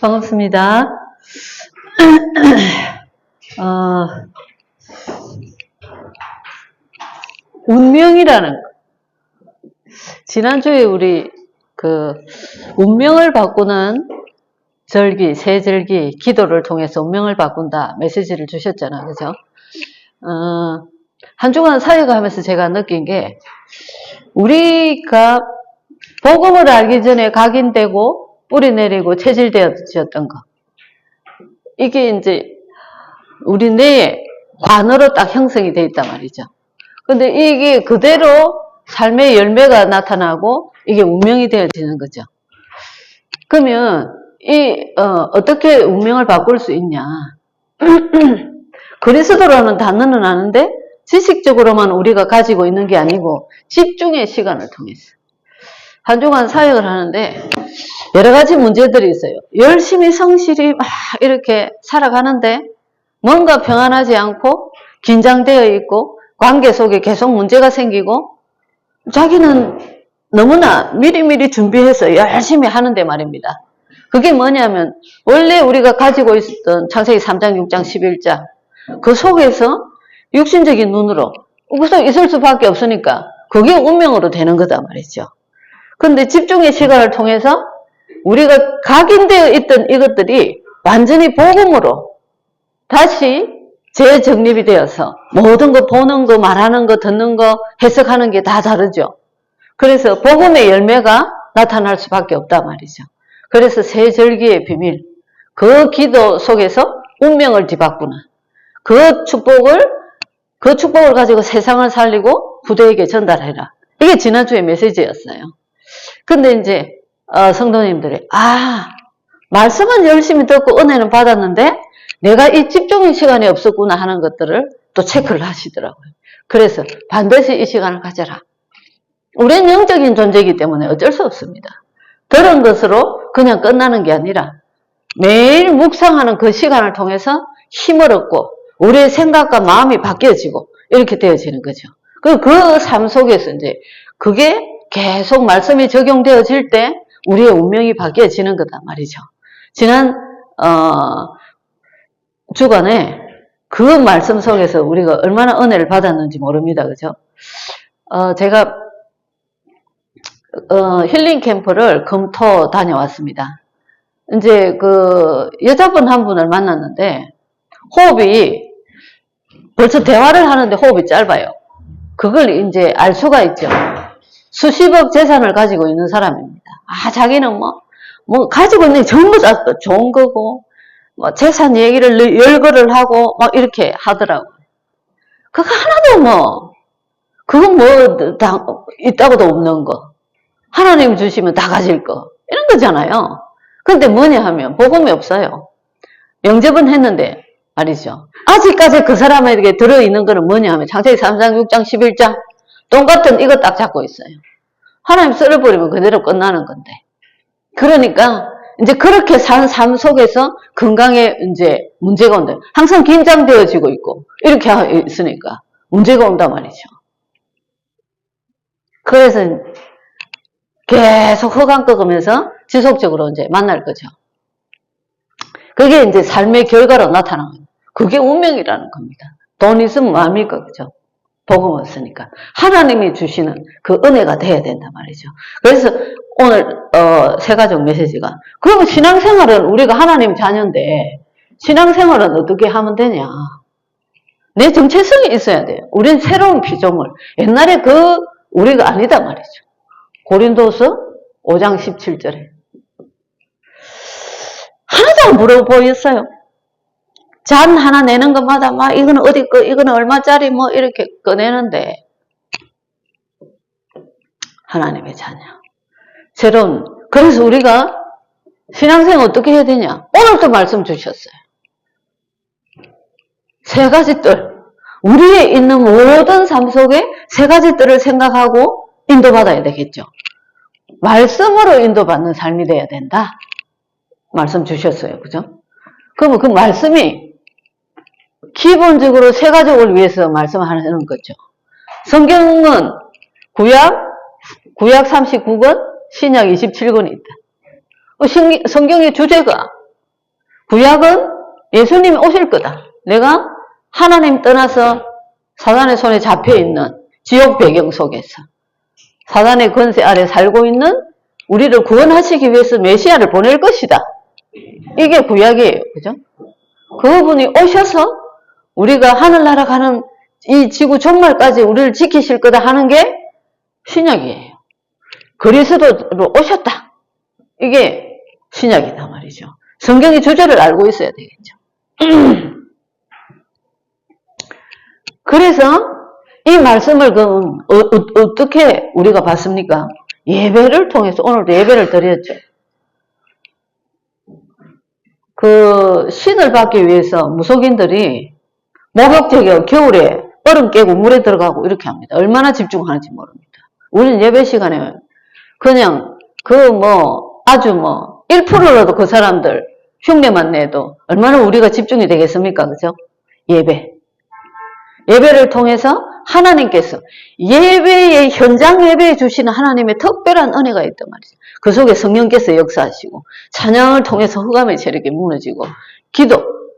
반갑습니다. 운명이라는 거. 지난주에 우리 운명을 바꾸는 절기, 세절기, 기도를 통해서 운명을 바꾼다 메시지를 주셨잖아요. 그죠? 한 주간 사역하면서 제가 느낀 게, 우리가 복음을 알기 전에 각인되고 뿌리 내리고 체질되어졌던 거. 이게 이제 우리 뇌에 관으로 딱 형성이 되어 있단 말이죠. 근데 이게 그대로 삶의 열매가 나타나고 이게 운명이 되어지는 거죠. 그러면 어떻게 운명을 바꿀 수 있냐? 그리스도라는 단어는 아는데 지식적으로만 우리가 가지고 있는 게 아니고 집중의 시간을 통해서 한 주간 사역을 하는데 여러 가지 문제들이 있어요. 열심히 성실히 막 이렇게 살아가는데 뭔가 평안하지 않고 긴장되어 있고 관계 속에 계속 문제가 생기고 자기는 너무나 미리미리 준비해서 열심히 하는데 말입니다. 그게 뭐냐면 원래 우리가 가지고 있었던 창세기 3장, 6장, 11장 그 속에서 육신적인 눈으로 계속 있을 수밖에 없으니까 그게 운명으로 되는 거다 말이죠. 근데 집중의 시간을 통해서 우리가 각인되어 있던 이것들이 완전히 복음으로 다시 재정립이 되어서 모든 거 보는 거, 말하는 거, 듣는 거, 해석하는 게 다 다르죠. 그래서 복음의 열매가 나타날 수밖에 없단 말이죠. 그래서 세절기의 비밀, 그 기도 속에서 운명을 뒤바꾸는 그 축복을 가지고 세상을 살리고 후대에게 전달해라. 이게 지난주의 메시지였어요. 근데 이제 성도님들이 말씀은 열심히 듣고 은혜는 받았는데 내가 이 집중의 시간이 없었구나 하는 것들을 또 체크를 하시더라고요. 그래서 반드시 이 시간을 가져라. 우리는 영적인 존재이기 때문에 어쩔 수 없습니다. 들은 것으로 그냥 끝나는 게 아니라 매일 묵상하는 그 시간을 통해서 힘을 얻고 우리의 생각과 마음이 바뀌어지고 이렇게 되어지는 거죠. 그 삶 속에서 이제 그게 계속 말씀이 적용되어질 때 우리의 운명이 바뀌어지는 거다 말이죠. 지난 주간에 그 말씀 속에서 우리가 얼마나 은혜를 받았는지 모릅니다. 그죠? 제가 힐링 캠프를 금토 다녀왔습니다. 이제 여자분 한 분을 만났는데 호흡이 벌써 대화를 하는데 호흡이 짧아요. 그걸 이제 알 수가 있죠. 수십억 재산을 가지고 있는 사람입니다. 자기는 뭐 가지고 있는 게 전부 다 좋은 거고 재산 얘기를 열거를 하고 막 이렇게 하더라고요. 그거 하나도 그건 있다고도 없는 거. 하나님 주시면 다 가질 거. 이런 거잖아요. 근데 뭐냐 하면 복음이 없어요. 영접은 했는데 말이죠. 아직까지 그 사람에게 들어있는 거는 뭐냐 하면 창세기 3장, 6장, 11장 똑같은 이거 딱 잡고 있어요. 하나님 썰어버리면 그대로 끝나는 건데. 그러니까 이제 그렇게 산 삶 속에서 건강에 이제 문제가 온다. 항상 긴장되어지고 있고 이렇게 있으니까 문제가 온단 말이죠. 그래서 계속 허강 꺾으면서 지속적으로 이제 만날 거죠. 그게 이제 삶의 결과로 나타나는 거예요. 그게 운명이라는 겁니다. 돈 있으면 뭐합니까? 그죠? 복음 없으니까. 하나님이 주시는 그 은혜가 돼야 된단 말이죠. 그래서 오늘, 세가족 메시지가. 그럼 신앙생활은 우리가 하나님 자녀인데, 신앙생활은 어떻게 하면 되냐? 내 정체성이 있어야 돼요. 우린 새로운 피조물. 옛날에 우리가 아니다 말이죠. 고린도서 5장 17절에. 하나도 안 부러워 보였어요. 잔 하나 내는 것마다 이거는 어디 거, 이거는 얼마짜리 이렇게 꺼내는데 하나님의 자녀. 그래서 우리가 신앙생활 어떻게 해야 되냐? 오늘도 말씀 주셨어요. 세 가지 뜰. 우리에 있는 모든 삶 속에 세 가지 뜰을 생각하고 인도받아야 되겠죠. 말씀으로 인도받는 삶이 돼야 된다. 말씀 주셨어요. 그죠? 그러면 그 말씀이 기본적으로 세 가족을 위해서 말씀하는 거죠. 성경은 구약 39권, 신약 27권이 있다. 성경의 주제가 구약은 예수님이 오실 거다. 내가 하나님 떠나서 사단의 손에 잡혀있는 지옥 배경 속에서 사단의 권세 아래 살고 있는 우리를 구원하시기 위해서 메시아를 보낼 것이다. 이게 구약이에요. 그죠? 그분이 오셔서 우리가 하늘나라 가는 이 지구 종말까지 우리를 지키실 거다 하는 게 신약이에요. 그리스도로 오셨다. 이게 신약이다 말이죠. 성경의 주제를 알고 있어야 되겠죠. 그래서 이 말씀을 그럼 어떻게 우리가 봤습니까? 예배를 통해서 오늘도 예배를 드렸죠. 그 신을 받기 위해서 무속인들이 목욕제가 겨울에 얼음 깨고 물에 들어가고 이렇게 합니다. 얼마나 집중하는지 모릅니다. 우리는 예배 시간에 그냥 아주 1%라도 그 사람들 흉내만 내도 얼마나 우리가 집중이 되겠습니까? 그죠? 예배를 통해서 하나님께서 예배의 현장 예배해 주시는 하나님의 특별한 은혜가 있단 말이죠. 그 속에 성령께서 역사하시고 찬양을 통해서 흑암의 세력이 무너지고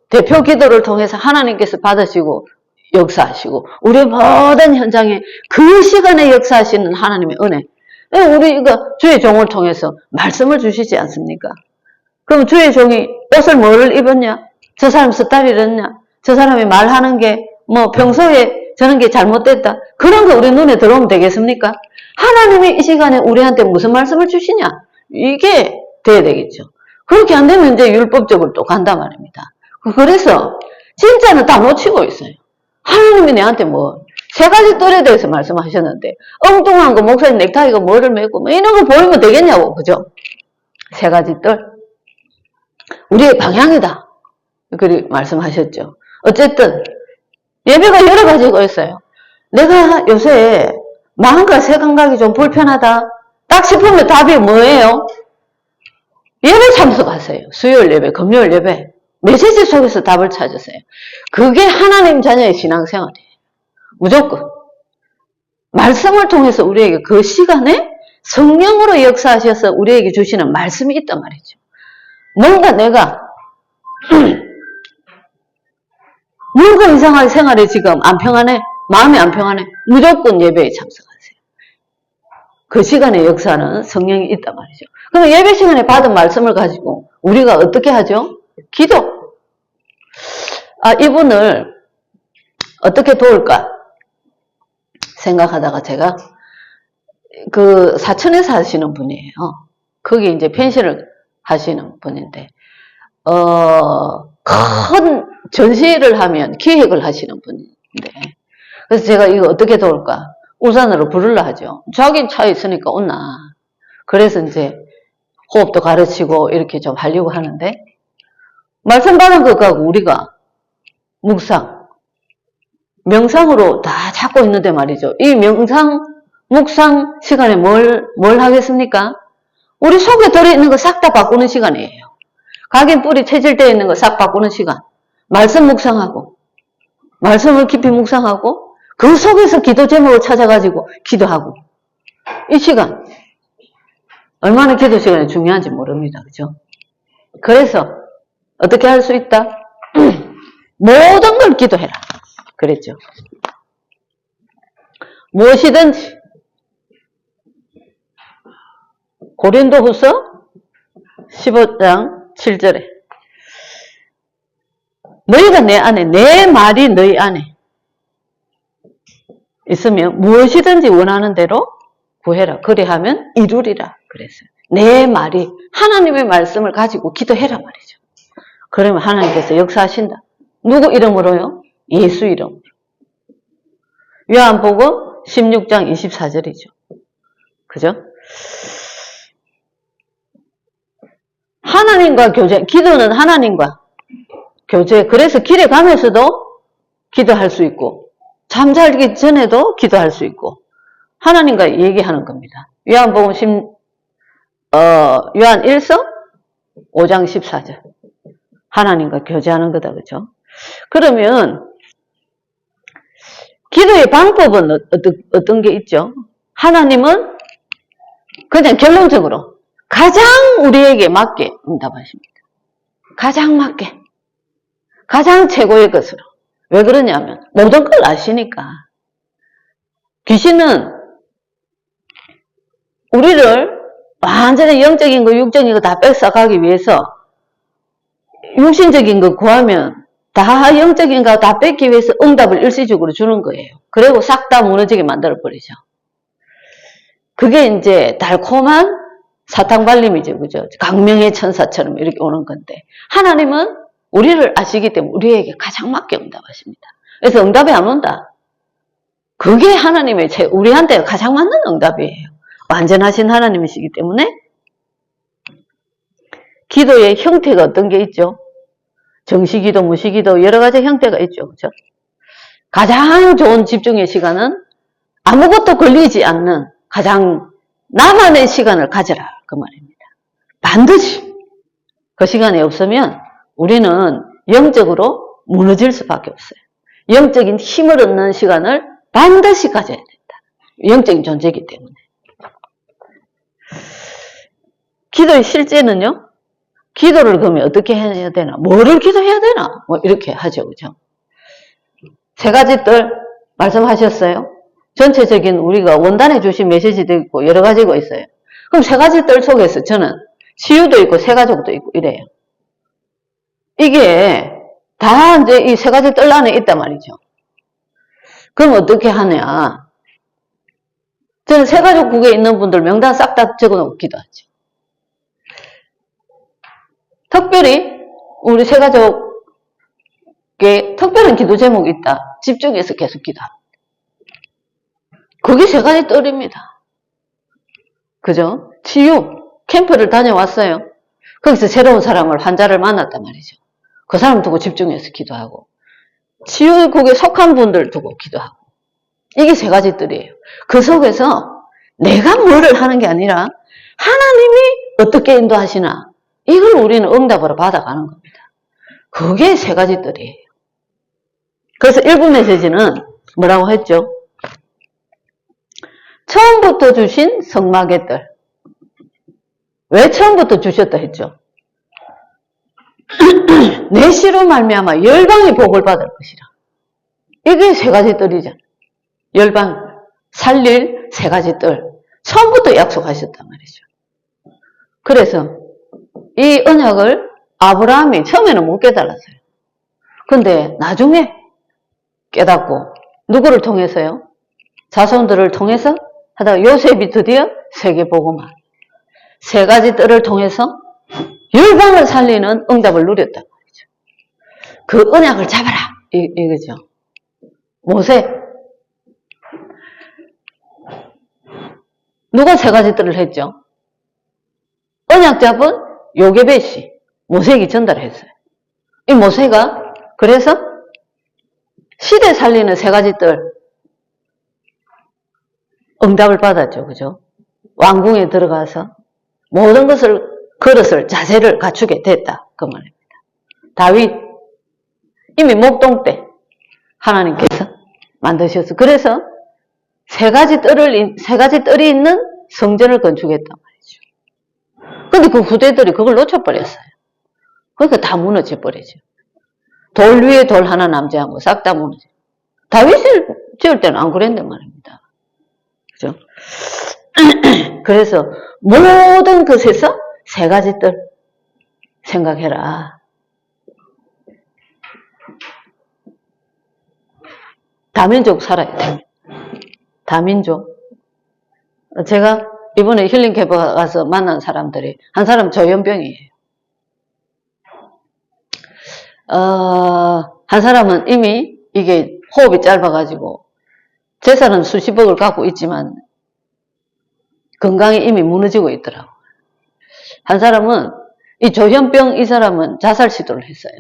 대표 기도를 통해서 하나님께서 받으시고 역사하시고 우리 모든 현장에 그 시간에 역사하시는 하나님의 은혜. 우리가 주의 종을 통해서 말씀을 주시지 않습니까? 그럼 주의 종이 옷을 뭐를 입었냐? 저 사람 스타일이 이랬냐? 저 사람이 말하는 게 평소에 저런 게 잘못됐다. 그런 거 우리 눈에 들어오면 되겠습니까? 하나님이 이 시간에 우리한테 무슨 말씀을 주시냐? 이게 돼야 되겠죠. 그렇게 안 되면 이제 율법적으로 또 간단 말입니다. 그래서 진짜는 다 놓치고 있어요. 하나님이 내한테 3가지 뜰에 대해서 말씀하셨는데 엉뚱한 거 목사님 넥타이가 뭐를 메고 이런 거 보이면 되겠냐고. 그죠? 3가지 뜰. 우리의 방향이다. 그렇게 말씀하셨죠. 어쨌든 예배가 여러 가지가 있어요. 내가 요새 마음과 새 감각이 좀 불편하다. 딱 싶으면 답이 뭐예요? 예배 참석하세요. 수요일 예배, 금요일 예배. 메시지 속에서 답을 찾으세요. 그게 하나님 자녀의 신앙생활이에요. 무조건. 말씀을 통해서 우리에게 그 시간에 성령으로 역사하셔서 우리에게 주시는 말씀이 있단 말이죠. 뭔가 내가 뭔가 이상하게 생활이 지금 안 평안해. 마음이 안 평안해. 무조건 예배에 참석하세요. 그 시간에 역사는 성령이 있단 말이죠. 그럼 예배 시간에 받은 말씀을 가지고 우리가 어떻게 하죠? 기도. 이분을 어떻게 도울까 생각하다가 제가 그 사천에 사시는 분이에요. 거기 이제 펜션을 하시는 분인데 큰 전시를 하면 기획을 하시는 분인데 그래서 제가 이거 어떻게 도울까? 울산으로 부르려 하죠. 자기 차에 있으니까 온나. 그래서 이제 호흡도 가르치고 이렇게 좀 하려고 하는데 말씀 받은 것 갖고 우리가 명상으로 다 잡고 있는데 말이죠. 이 묵상 시간에 뭘 하겠습니까? 우리 속에 들어있는 거 싹 다 바꾸는 시간이에요. 각인 뿌리 체질되어 있는 거 싹 바꾸는 시간. 말씀 묵상하고 말씀을 깊이 묵상하고 그 속에서 기도 제목을 찾아가지고 기도하고 이 시간 얼마나 기도 시간이 중요한지 모릅니다. 그죠? 그래서 어떻게 할 수 있다? 모든 걸 기도해라. 그랬죠. 무엇이든지 고린도후서 15장 7절에 너희가 내 안에 내 말이 너희 안에 있으면 무엇이든지 원하는 대로 구해라. 그리하면 이루리라. 그랬어요. 내 말이 하나님의 말씀을 가지고 기도해라 말이죠. 그러면 하나님께서 역사하신다. 누구 이름으로요? 예수 이름으로. 요한복음 16장 24절이죠. 그죠? 하나님과 교제, 기도는 하나님과 교제. 그래서 길에 가면서도 기도할 수 있고 잠자기 전에도 기도할 수 있고 하나님과 얘기하는 겁니다. 요한복음 요한 1서 5장 14절. 하나님과 교제하는 거다. 그죠? 그러면 기도의 방법은 어떤 게 있죠? 하나님은 그냥 결론적으로 가장 우리에게 맞게 응답하십니다. 가장 맞게. 가장 최고의 것으로. 왜 그러냐면 모든 걸 아시니까. 귀신은 우리를 완전히 영적인 거, 육적인 거 다 뺏어가기 위해서 육신적인 거 구하면 다 영적인 거 다 뺏기 위해서 응답을 일시적으로 주는 거예요. 그리고 싹 다 무너지게 만들어버리죠. 그게 이제 달콤한 사탕발림이죠. 그죠? 강명의 천사처럼 이렇게 오는 건데, 하나님은 우리를 아시기 때문에 우리에게 가장 맞게 응답하십니다. 그래서 응답이 안 온다. 그게 하나님의 우리한테 가장 맞는 응답이에요. 완전하신 하나님이시기 때문에. 기도의 형태가 어떤 게 있죠? 정시기도, 무시기도 여러 가지 형태가 있죠. 그죠? 가장 좋은 집중의 시간은 아무것도 걸리지 않는 가장 나만의 시간을 가져라. 그 말입니다. 반드시 그 시간이 없으면 우리는 영적으로 무너질 수밖에 없어요. 영적인 힘을 얻는 시간을 반드시 가져야 된다. 영적인 존재이기 때문에. 기도의 실제는요, 기도를 그러면 어떻게 해야 되나? 뭐를 기도해야 되나? 뭐 이렇게 하죠. 그죠? 세 가지 뜰 말씀하셨어요. 전체적인 우리가 원단해 주신 메시지도 있고 여러 가지가 있어요. 그럼 세 가지 뜰 속에서 저는 치유도 있고 세가족도 있고 이래요. 이게 다 이제 이 세 가지 뜰 안에 있단 말이죠. 그럼 어떻게 하냐? 저는 세가족국에 있는 분들 명단 싹 다 적어 놓고 기도하죠. 특별히 우리 세가족에 특별한 기도 제목이 있다. 집중해서 계속 기도합니다. 그게 세 가지 뜰입니다. 그죠? 치유, 캠프를 다녀왔어요. 거기서 새로운 사람을, 환자를 만났단 말이죠. 그 사람 두고 집중해서 기도하고, 치유국에 속한 분들 두고 기도하고, 이게 세 가지 뜰이에요. 그 속에서 내가 뭐를 하는 게 아니라 하나님이 어떻게 인도하시나, 이걸 우리는 응답으로 받아가는 겁니다. 그게 세 가지 뜰이에요. 그래서 일부 메시지는 뭐라고 했죠? 처음부터 주신 성막의 뜰. 왜 처음부터 주셨다 했죠? 내 씨로 말미암아 열방이 복을 받을 것이라. 이게 세 가지 뜰이잖아. 열방 살릴 세 가지 뜰. 처음부터 약속하셨단 말이죠. 그래서 이 언약을 아브라함이 처음에는 못 깨달았어요. 근데 나중에 깨닫고 누구를 통해서요? 자손들을 통해서 하다가 요셉이 드디어 세계복음화 세 가지 뜰을 통해서 열방을 살리는 응답을 누렸단 말이죠. 그 언약을 잡아라 이거죠. 모세 누가 세 가지 뜰을 했죠? 언약 잡은 요게벳이 모세에게 전달했어요. 이 모세가 그래서 시대 살리는 세 가지 뜰 응답을 받았죠. 그죠? 왕궁에 들어가서 모든 것을 그릇을 자세를 갖추게 됐다. 그 말입니다. 다윗 이미 목동 때 하나님께서 만드셨어. 그래서 세 가지 뜰이 있는 성전을 건축했단 말이죠. 근데 그 후대들이 그걸 놓쳐버렸어요. 그러니까 다 무너져 버리죠. 돌 위에 돌 하나 남지 않고 싹 다 무너져. 다윗을 지을 때는 안 그랬단 말입니다. 그죠? 그래서 모든 것에서 세 가지 뜰 생각해라. 다민족 살아야 돼. 다민족. 제가 이번에 힐링 캠프 가서 만난 사람들이 한 사람 조현병이에요. 한 사람은 이미 이게 호흡이 짧아가지고 재산은 수십억을 갖고 있지만 건강이 이미 무너지고 있더라고. 한 사람은 이 조현병 이 사람은 자살 시도를 했어요.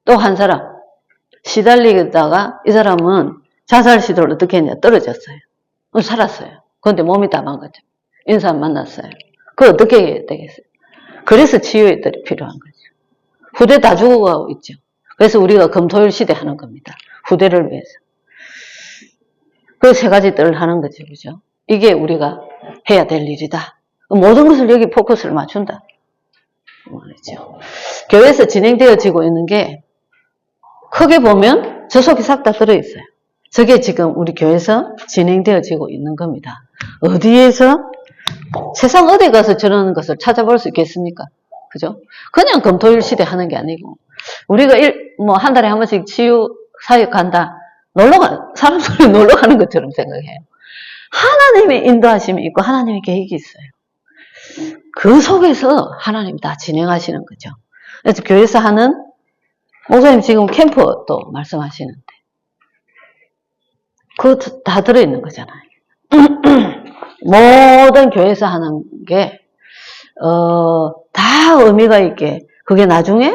또 한 사람 시달리다가 이 사람은 자살 시도를 어떻게 했냐 떨어졌어요. 살았어요. 그런데 몸이 다 망가져. 인사 만났어요. 그거 어떻게 해야 되겠어요? 그래서 치유의 뜰이 필요한 거죠. 후대 다 죽어가고 있죠. 그래서 우리가 금토일 시대 하는 겁니다. 후대를 위해서. 그 세 가지 뜰을 하는 거죠. 그죠? 이게 우리가 해야 될 일이다. 모든 것을 여기 포커스를 맞춘다. 말이죠. 교회에서 진행되어지고 있는 게 크게 보면 저 속에 싹 다 들어있어요. 저게 지금 우리 교회에서 진행되어지고 있는 겁니다. 어디에서? 세상 어디 가서 저런 것을 찾아볼 수 있겠습니까? 그죠? 그냥 금토일 시대 하는 게 아니고, 우리가 한 달에 한 번씩 치유 사역 간다. 사람들이 놀러 가는 것처럼 생각해요. 하나님의 인도하심이 있고, 하나님의 계획이 있어요. 그 속에서 하나님이 다 진행하시는 거죠. 그래서 교회에서 하는, 목사님 지금 캠프도 말씀하시는데, 그거 다 들어있는 거잖아요. 모든 교회에서 하는 게, 다 의미가 있게, 그게 나중에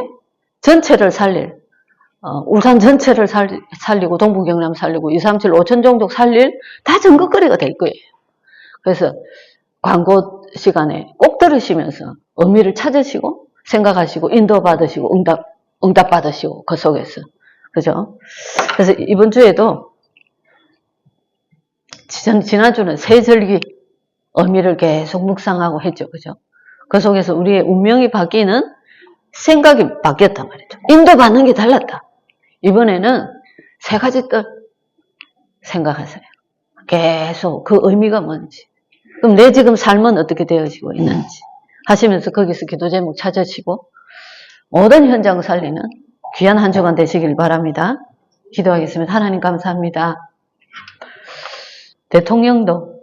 전체를 살릴, 울산 전체를 살리고, 동부 경남 살리고, 237, 5천 종족 살릴 다 증거거리가 될 거예요. 그래서 광고 시간에 꼭 들으시면서 의미를 찾으시고, 생각하시고, 인도받으시고, 응답 받으시고, 그 속에서. 그죠? 그래서 이번 주에도, 지난주는 세절기 의미를 계속 묵상하고 했죠. 그죠? 그 속에서 우리의 운명이 바뀌는 생각이 바뀌었단 말이죠. 인도받는 게 달랐다. 이번에는 세 가지 뜻 생각하세요. 계속 그 의미가 뭔지. 그럼 내 지금 삶은 어떻게 되어지고 있는지 하시면서 거기서 기도 제목 찾으시고 모든 현장 살리는 귀한 한 주간 되시길 바랍니다. 기도하겠습니다. 하나님 감사합니다. 대통령도,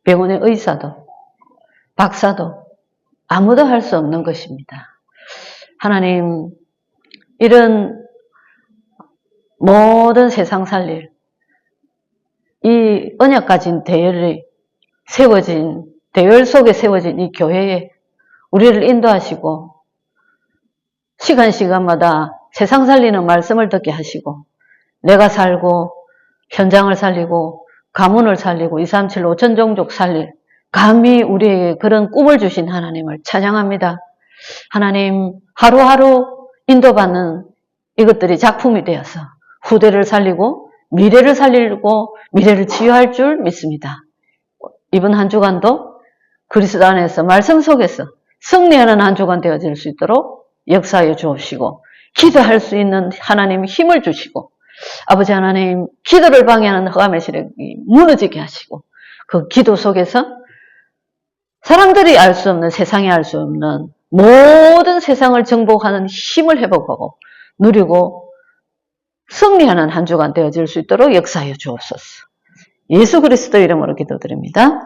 병원의 의사도, 박사도 아무도 할 수 없는 것입니다. 하나님, 이런 모든 세상 살릴 이 언약 가진 대열이 대열 속에 세워진 이 교회에 우리를 인도하시고 시간마다 세상 살리는 말씀을 듣게 하시고 내가 살고 현장을 살리고 가문을 살리고 237, 5천 종족 살릴 감히 우리에게 그런 꿈을 주신 하나님을 찬양합니다. 하나님 하루하루 인도받는 이것들이 작품이 되어서 후대를 살리고 미래를 살리고 미래를 치유할 줄 믿습니다. 이번 한 주간도 그리스도 안에서 말씀 속에서 승리하는 한 주간 되어질 수 있도록 역사해 주옵시고 기도할 수 있는 하나님 힘을 주시고 아버지 하나님 기도를 방해하는 흑암의 세력이 무너지게 하시고 그 기도 속에서 사람들이 알 수 없는 세상이 알 수 없는 모든 세상을 정복하는 힘을 회복하고 누리고 승리하는 한 주간 되어질 수 있도록 역사해 주옵소서. 예수 그리스도 이름으로 기도드립니다.